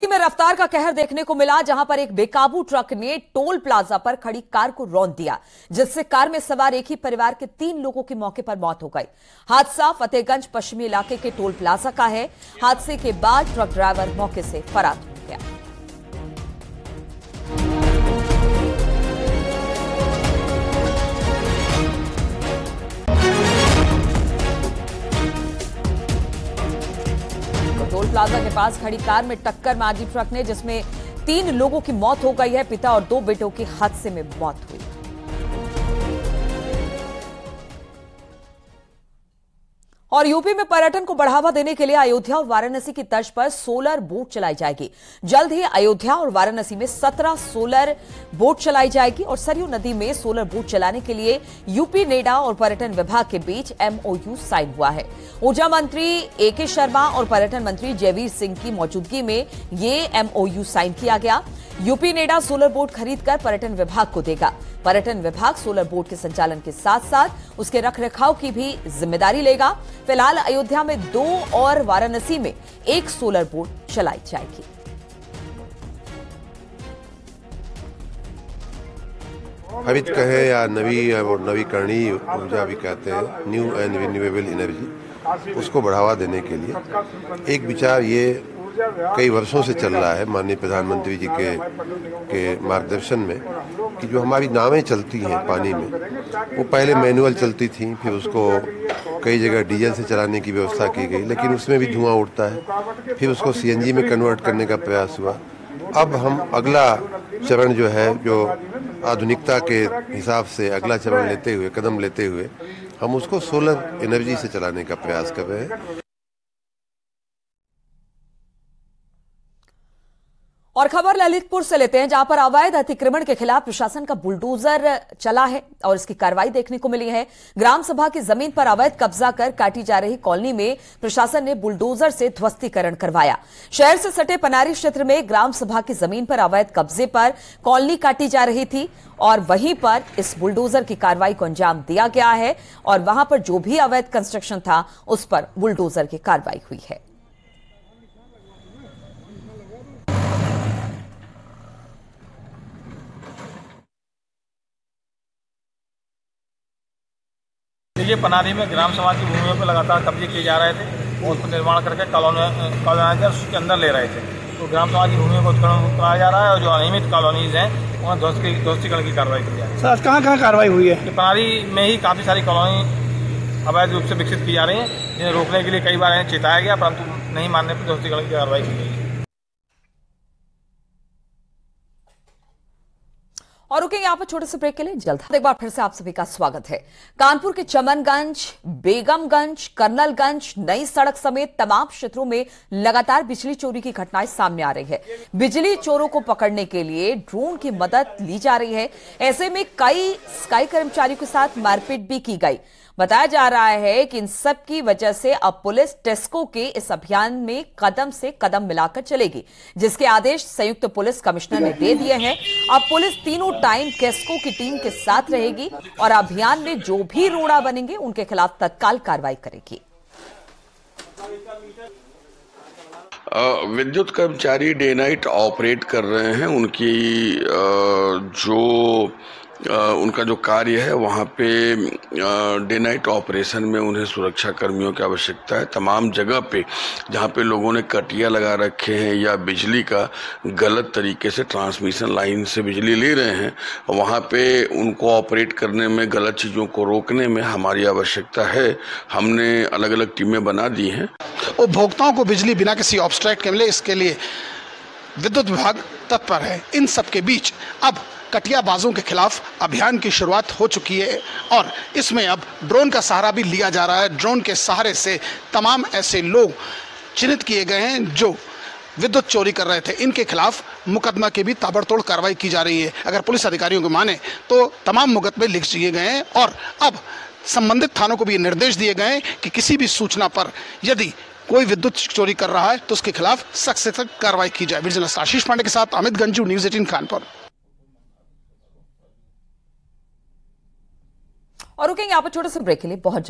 में रफ्तार का कहर देखने को मिला, जहां पर एक बेकाबू ट्रक ने टोल प्लाजा पर खड़ी कार को रौंद दिया, जिससे कार में सवार एक ही परिवार के 3 लोगों की मौके पर मौत हो गई। हादसा फतेहगंज पश्चिमी इलाके के टोल प्लाजा का है। हादसे के बाद ट्रक ड्राइवर मौके से फरार हो गया। टोल प्लाजा के पास खड़ी कार में टक्कर मारी ट्रक ने, जिसमें 3 लोगों की मौत हो गई है। पिता और 2 बेटों की हादसे में मौत हुई। और यूपी में पर्यटन को बढ़ावा देने के लिए अयोध्या और वाराणसी की तर्ज पर सोलर बोट चलाई जाएगी। जल्द ही अयोध्या और वाराणसी में 17 सोलर बोट चलाई जाएगी और सरयू नदी में सोलर बोट चलाने के लिए यूपी नेडा और पर्यटन विभाग के बीच MOU साइन हुआ है। ऊर्जा मंत्री AK शर्मा और पर्यटन मंत्री जयवीर सिंह की मौजूदगी में ये MOU साइन किया गया। यूपी नेडा सोलर बोट खरीदकर पर्यटन विभाग को देगा। पर्यटन विभाग सोलर बोट के संचालन के साथ साथ उसके रखरखाव की भी जिम्मेदारी लेगा। फिलहाल अयोध्या में 2 और वाराणसी में 1 सोलर बोट चलाई जाएगी। हरित कहे या नवीकरणीय ऊर्जा भी कहते हैं, न्यू एंड रिन्यूएबल एनर्जी, उसको बढ़ावा देने के लिए एक विचार ये कई वर्षों से चल रहा है माननीय प्रधानमंत्री जी के मार्गदर्शन में, कि जो हमारी नावें चलती हैं पानी में, वो पहले मैनुअल चलती थी, फिर उसको कई जगह डीजल से चलाने की व्यवस्था की गई, लेकिन उसमें भी धुआं उठता है। फिर उसको CNG में कन्वर्ट करने का प्रयास हुआ। अब हम अगला चरण जो है, जो आधुनिकता के हिसाब से अगला चरण लेते हुए, कदम लेते हुए, हम उसको सोलर एनर्जी से चलाने का प्रयास कर रहे हैं। और खबर ललितपुर से लेते हैं, जहां पर अवैध अतिक्रमण के खिलाफ प्रशासन का बुलडोजर चला है और इसकी कार्रवाई देखने को मिली है। ग्राम सभा की जमीन पर अवैध कब्जा कर काटी जा रही कॉलोनी में प्रशासन ने बुलडोजर से ध्वस्तीकरण करवाया। शहर से सटे पनारी क्षेत्र में ग्राम सभा की जमीन पर अवैध कब्जे पर कॉलोनी काटी जा रही थी और वहीं पर इस बुलडोजर की कार्रवाई को अंजाम दिया गया है और वहां पर जो भी अवैध कंस्ट्रक्शन था उस पर बुलडोजर की कार्रवाई हुई है। ये पनारी में ग्राम सभा की भूमियों पर लगातार कब्जे किए जा रहे थे और उसको निर्माण करके कॉलोनाइजर उसके अंदर ले रहे थे। तो ग्राम सभा की भूमियों को उत्खनन कराया जा रहा है और जो अनियमित कॉलोनीज हैं वहाँ ध्वस्तीकरण की कार्रवाई की जा रही है। सर, कहाँ कार्रवाई हुई है? पनारी में ही काफ़ी सारी कॉलोनी अवैध रूप से विकसित की जा रही हैं, जिन्हें रोकने के लिए कई बार इन्हें चेताया गया, परंतु नहीं मानने पर ध्वस्तीकरण की कार्रवाई की गई। और रुकेंगे यहाँ पर छोटे से ब्रेक के लिए, जल्द एक बार फिर से आप सभी का स्वागत है। कानपुर के चमनगंज, बेगमगंज, कर्नलगंज, नई सड़क समेत तमाम क्षेत्रों में लगातार बिजली चोरी की घटनाएं सामने आ रही है। बिजली चोरों को पकड़ने के लिए ड्रोन की मदद ली जा रही है। ऐसे में कई स्काई कर्मचारियों के साथ मारपीट भी की गई। बताया जा रहा है कि इन सब की वजह से अब पुलिस टेस्को के इस अभियान में कदम से कदम मिलाकर चलेगी, जिसके आदेश संयुक्त पुलिस कमिश्नर ने दे दिए हैं। अब पुलिस तीनों टाइम टेस्को की टीम के साथ रहेगी और अभियान में जो भी रोड़ा बनेंगे उनके खिलाफ तत्काल कार्रवाई करेगी। विद्युत कर्मचारी डे नाइट ऑपरेट कर रहे हैं। उनका जो कार्य है वहाँ पे डे नाइट ऑपरेशन में उन्हें सुरक्षा कर्मियों की आवश्यकता है। तमाम जगह पे जहाँ पे लोगों ने कटिया लगा रखे हैं या बिजली का गलत तरीके से ट्रांसमिशन लाइन से बिजली ले रहे हैं, वहाँ पे उनको ऑपरेट करने में, गलत चीज़ों को रोकने में हमारी आवश्यकता है। हमने अलग अलग टीमें बना दी हैं। उपभोक्ताओं को बिजली बिना किसी ऑब्स्ट्रैक्ट के मिले, इसके लिए विद्युत विभाग तत्पर है। इन सब के बीच अब कटियाबाजों के खिलाफ अभियान की शुरुआत हो चुकी है और इसमें अब ड्रोन का सहारा भी लिया जा रहा है। ड्रोन के सहारे से तमाम ऐसे लोग चिन्हित किए गए हैं जो विद्युत चोरी कर रहे थे। इनके खिलाफ मुकदमा की भी ताबड़तोड़ कार्रवाई की जा रही है। अगर पुलिस अधिकारियों को माने तो तमाम मुकदमे लिख दिए गए हैं और अब संबंधित थानों को भी निर्देश दिए गए हैं कि किसी भी सूचना पर यदि कोई विद्युत चोरी कर रहा है तो उसके खिलाफ सख्त से सख्त कार्रवाई की जाए। विजिलेंस आशीष पांडे के साथ अमित गंजू, न्यूज़ 18 कानपुर। और रुकेंगे यहाँ पर छोटे से ब्रेक के लिए, बहुत